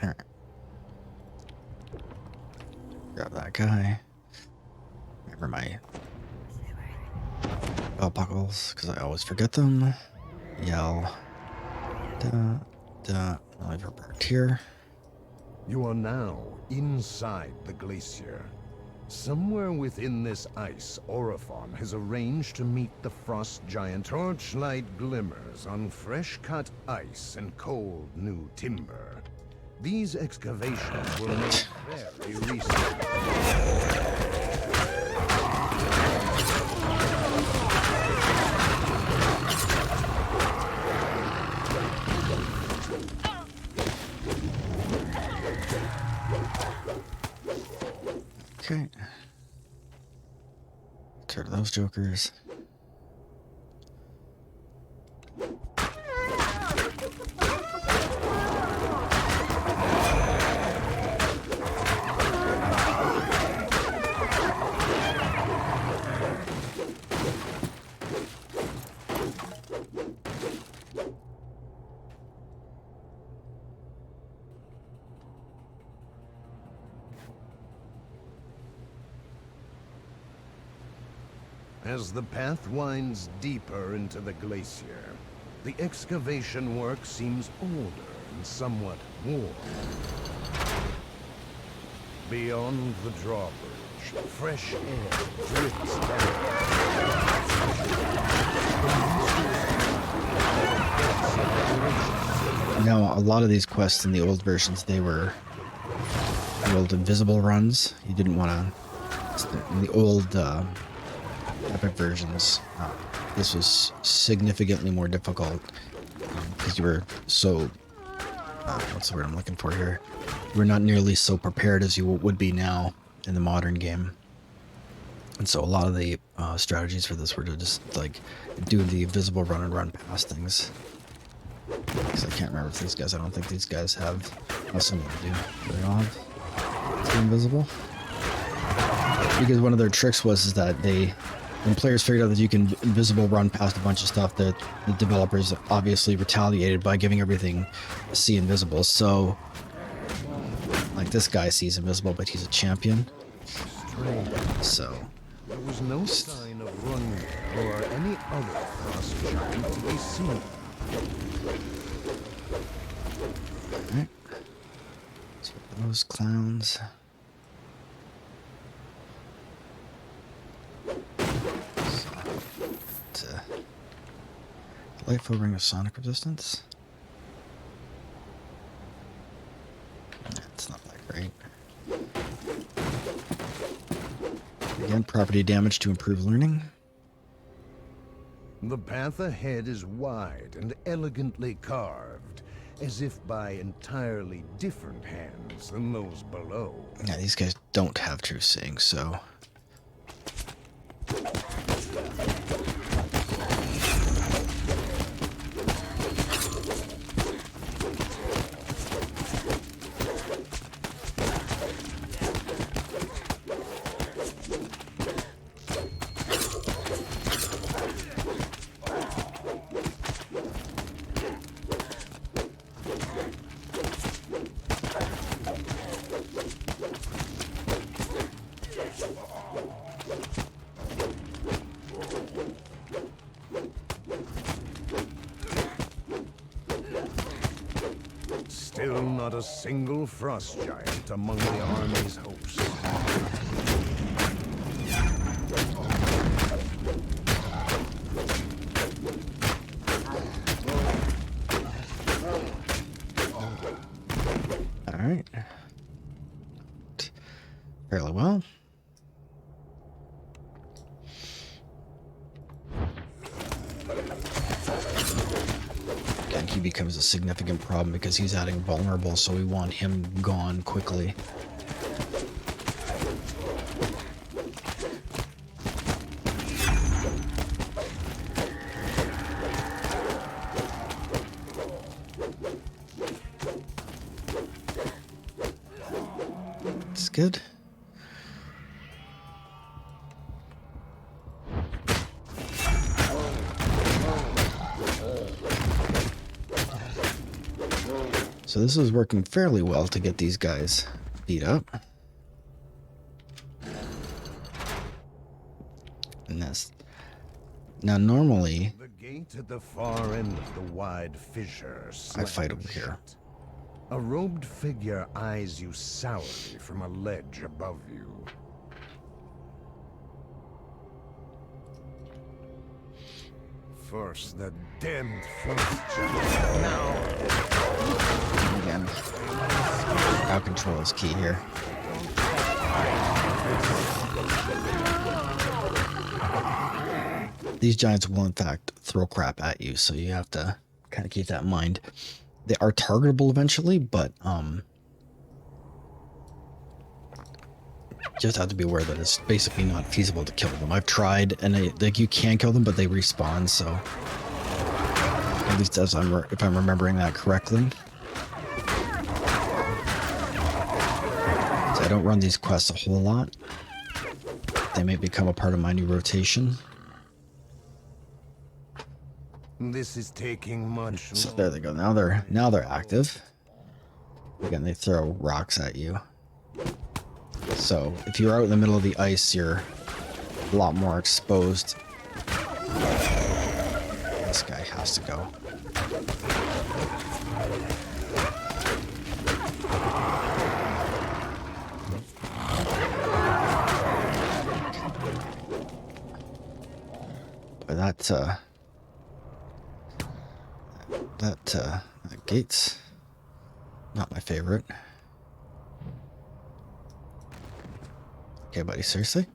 Alright. Grab that guy. Remember my belt buckles, because I always forget them. Yell. I'll leave her back here. You are now inside the glacier. Somewhere within this ice, Orophon has arranged to meet the frost giant. Torchlight glimmers on fresh-cut ice and cold new timber. These excavations were made very recently. Okay. Get rid of those jokers. As the path winds deeper into the glacier, the excavation work seems older and somewhat worn. Beyond the drawbridge, fresh air drifts down. Now, a lot of these quests in the old versions, they were the old invisible runs. You didn't want to... In the old epic versions, this was significantly more difficult because you were so... what's the word I'm looking for here? You were not nearly so prepared as you would be now in the modern game. And so a lot of the strategies for this were to just, like, do the invisible run and run past things. Because I can't remember if these guys... I don't think these guys have... Well, some of them do. They all have... It's invisible. Because one of their tricks was that they... When players figured out that you can invisible run past a bunch of stuff, that the developers obviously retaliated by giving everything see invisible. So, like, this guy sees invisible, but he's a champion. So... There was no sign of Run or any other frost giant to be seen. Alright. So those clowns. So, Delightful ring of sonic resistance. That's not that great. Again, property damage to improve learning. The path ahead is wide and elegantly carved, as if by entirely different hands than those below. Yeah, these guys don't have true seeing, so... Still not a single frost giant among the army's hosts. Alright. Fairly well. Again, he becomes a significant problem because he's adding vulnerable, so we want him gone quickly. It's good. So this is working fairly well to get these guys beat up. And that's... Now normally... The gate at the far end of the wide fissure I fight over slams here. shut. A robed figure eyes you sourly from a ledge above you. First the damned frost giant. Now Again, crowd control is key here. These giants will in fact throw crap at you, so you have to kind of keep that in mind. They are targetable eventually, but just have to be aware that it's basically not feasible to kill them. I've tried, and like you can kill them, but they respawn. So at least if I'm remembering that correctly. So I don't run these quests a whole lot. They may become a part of my new rotation. this is taking much So longer. there they go. Now they're active. Again, they throw rocks at you. So if you're out in the middle of the ice, you're a lot more exposed. This guy has to go. But that gate's not my favorite. Okay, buddy, seriously?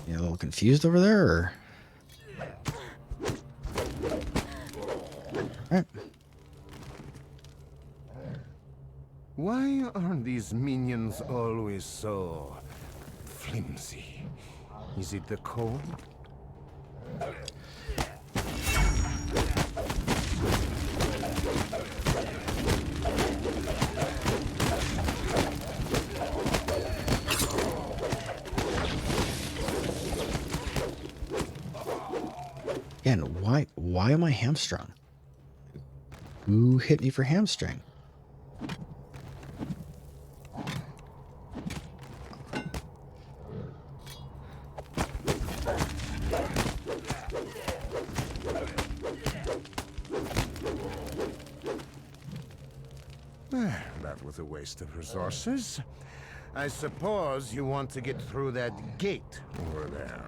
You a little confused over there, or? Alright. Why are these minions always so flimsy? Is it the cold? Again, why am I hamstrung? Who hit me for hamstring? That was a waste of resources. I suppose you want to get through that gate over there.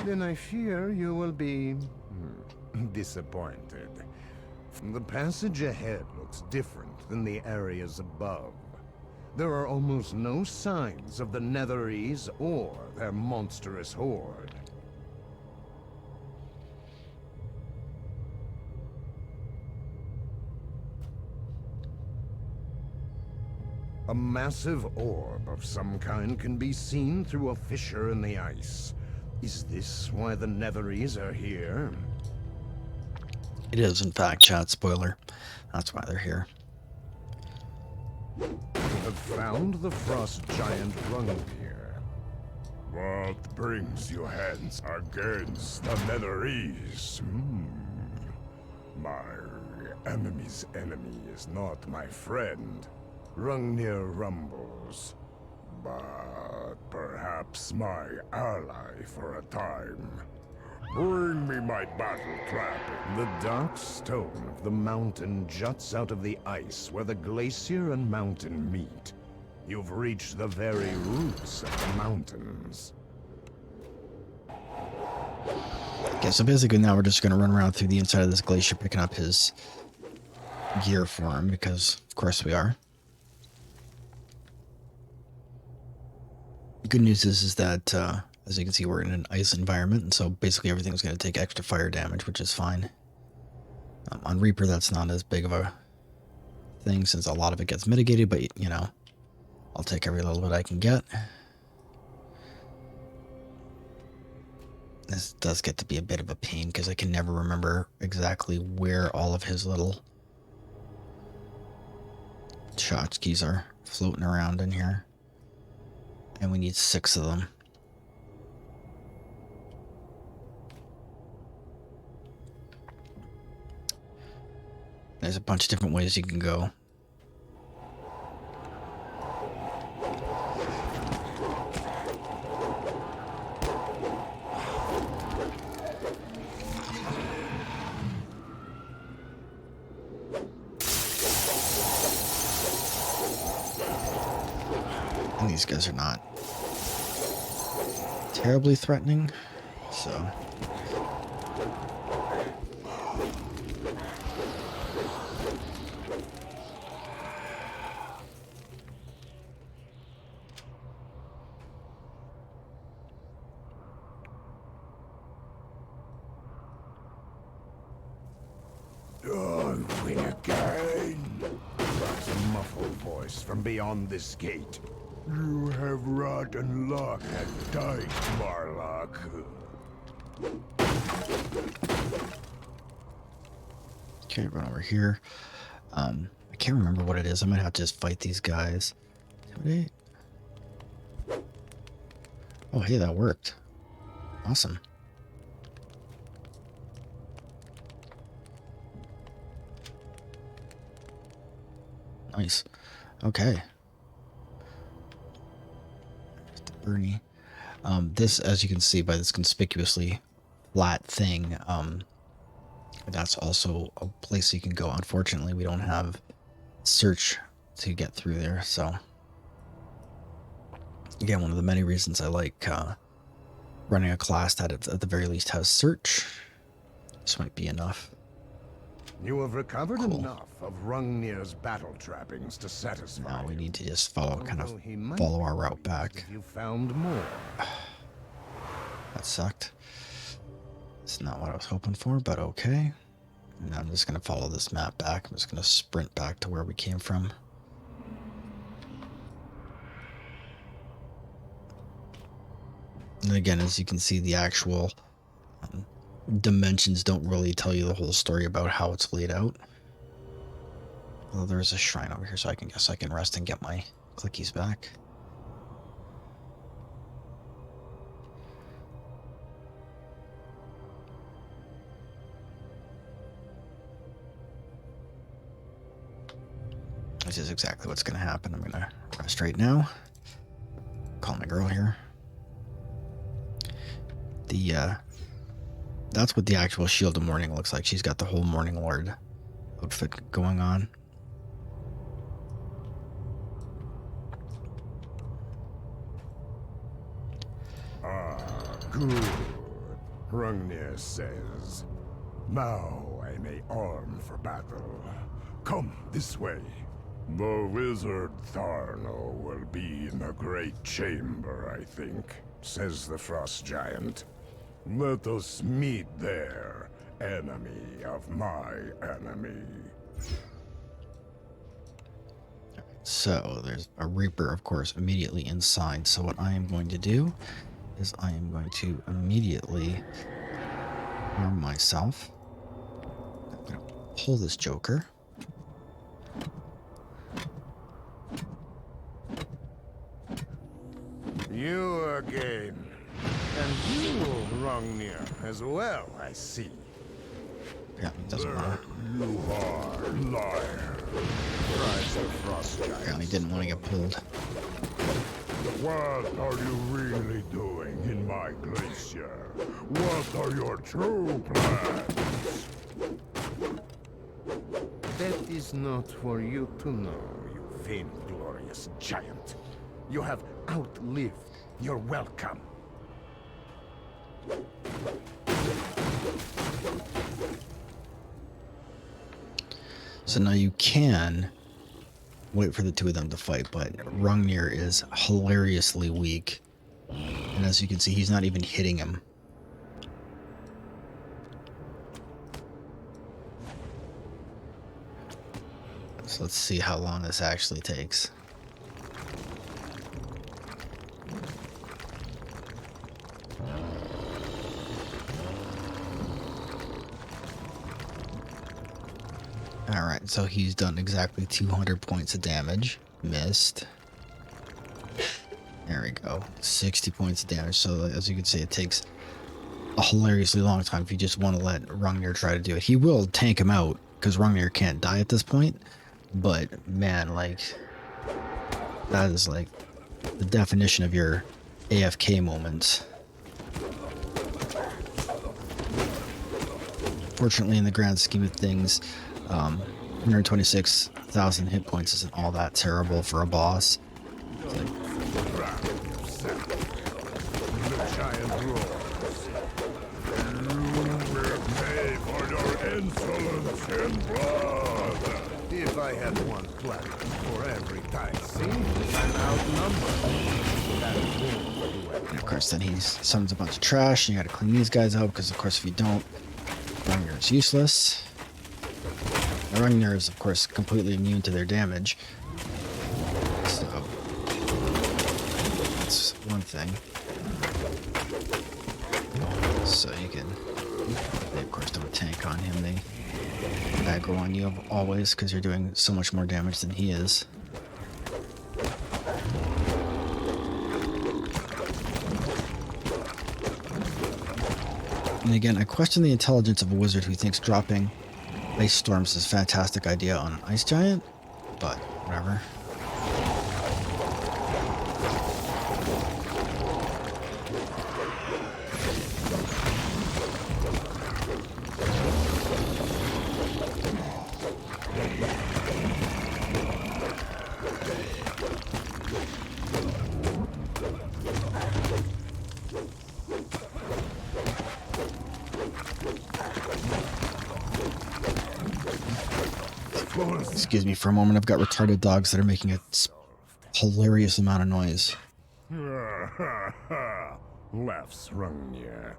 Then I fear you will be disappointed. The passage ahead looks different than the areas above. There are almost no signs of the Netherese or their monstrous horde. A massive orb of some kind can be seen through a fissure in the ice. Is this why the Netherese are here? It is, in fact, chat spoiler. That's why they're here. You have found the frost giant Rungear. What brings you hence against the Netherese? My enemy's enemy is not my friend. Rungear rumbles, but perhaps my ally for a time. Bring me my battle trap. The dark stone of the mountain juts out of the ice where the glacier and mountain meet. You've reached the very roots of the mountains. Okay, so basically now we're just going to run around through the inside of this glacier picking up his gear for him, because of course we are. The good news is that, as you can see, we're in an ice environment, and so basically everything's going to take extra fire damage, which is fine. On Reaper, that's not as big of a thing, since a lot of it gets mitigated, but, you know, I'll take every little bit I can get. This does get to be a bit of a pain, because I can never remember exactly where all of his little tchotchkes are floating around in here. And we need 6 of them. There's a bunch of different ways you can go. And these guys are not terribly threatening, so... Don't win again. That's a muffled voice from beyond this gate. You have rotten luck at dice, Marlock. Okay, run over here. I can't remember what it is. I might have to just fight these guys. Intimidate. Oh, hey, that worked. Awesome. Nice. Okay. Bernie. This, as you can see by this conspicuously flat thing, that's also a place you can go. Unfortunately, we don't have search to get through there, so again, one of the many reasons I like running a class that at the very least has search. This might be enough. You have recovered Cool. enough of Rungnir's battle trappings to satisfy Now we you. need to just follow, kind of Although he might follow our be route pleased back. if you found more. That sucked. It's not what I was hoping for, but okay. Now I'm just going to follow this map back. I'm just going to sprint back to where we came from. And again, as you can see, the actual dimensions don't really tell you the whole story about how it's laid out. Although there's a shrine over here, so I guess I can rest and get my clickies back. This is exactly what's going to happen. I'm going to rest right now. Call my girl here. That's what the actual Shield of Morning looks like. She's got the whole Morning Lord outfit going on. Ah, good. Rungnir says. Now I may arm for battle. Come this way. The wizard Tharno will be in the great chamber, I think, says the frost giant. Let us meet there, enemy of my enemy. So there's a Reaper, of course, immediately inside. So what I am going to do is I am going to immediately arm myself. I'm going to pull this Joker. You again. And you, Rungnir, as well, I see. Yeah, it doesn't matter. You are liar. Cries the frost giant. Apparently didn't want to get pulled. What are you really doing in my glacier? What are your true plans? That is not for you to know, you vainglorious giant. You have outlived your welcome. So now you can wait for the two of them to fight, but Rungnir is hilariously weak. And as you can see, he's not even hitting him. So let's see how long this actually takes. Alright, so he's done exactly 200 points of damage. Missed. There we go. 60 points of damage. So as you can see, it takes a hilariously long time if you just want to let Rungnir try to do it. He will tank him out because Rungnir can't die at this point. But man, like, that is like the definition of your AFK moment. Fortunately, in the grand scheme of things, 126,000 hit points isn't all that terrible for a boss. It's like, The giant roars. You will pay for your insolence in blood. If I had one platinum for every Tyson, I'm outnumbered. That won't do it. of course, then he summons a bunch of trash. You gotta clean these guys out because, of course, if you don't, Rungnir is useless. Rungnir is, of course, completely immune to their damage. So, that's one thing. So you can... They, of course, don't tank on him. They aggro on you always because you're doing so much more damage than he is. And again, I question the intelligence of a wizard who thinks dropping ice storms is a fantastic idea on an ice giant, but whatever. Excuse me for a moment, I've got retarded dogs that are making a hilarious amount of noise. Laughs Rungnir.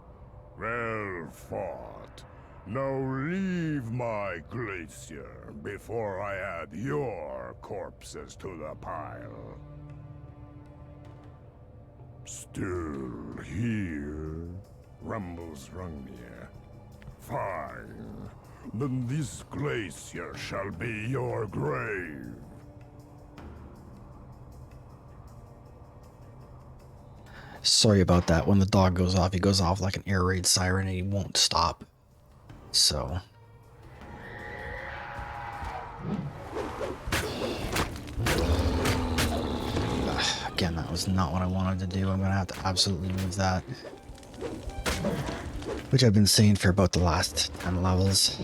Well fought. Now leave my glacier before I add your corpses to the pile. Still here, rumbles Rungnir. Fine. Then this glacier shall be your grave. Sorry about that. When the dog goes off, he goes off like an air raid siren and he won't stop. So... Again, that was not what I wanted to do. I'm going to have to absolutely move that. Which I've been saying for about the last 10 levels.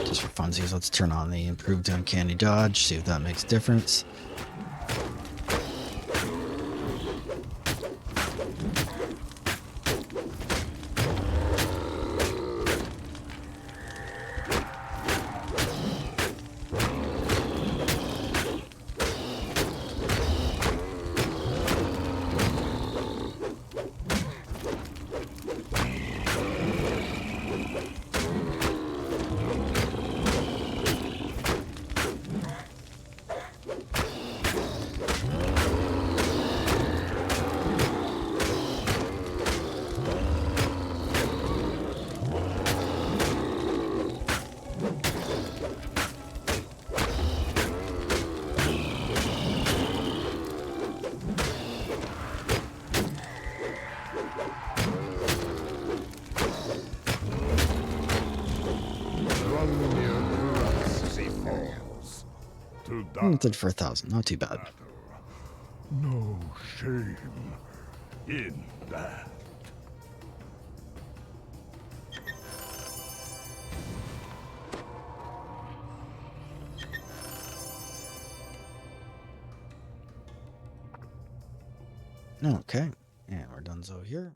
Just for funsies, let's turn on the improved uncanny dodge, see if that makes a difference. Did for 1,000, not too bad. No shame in that. Okay, and we're done so here.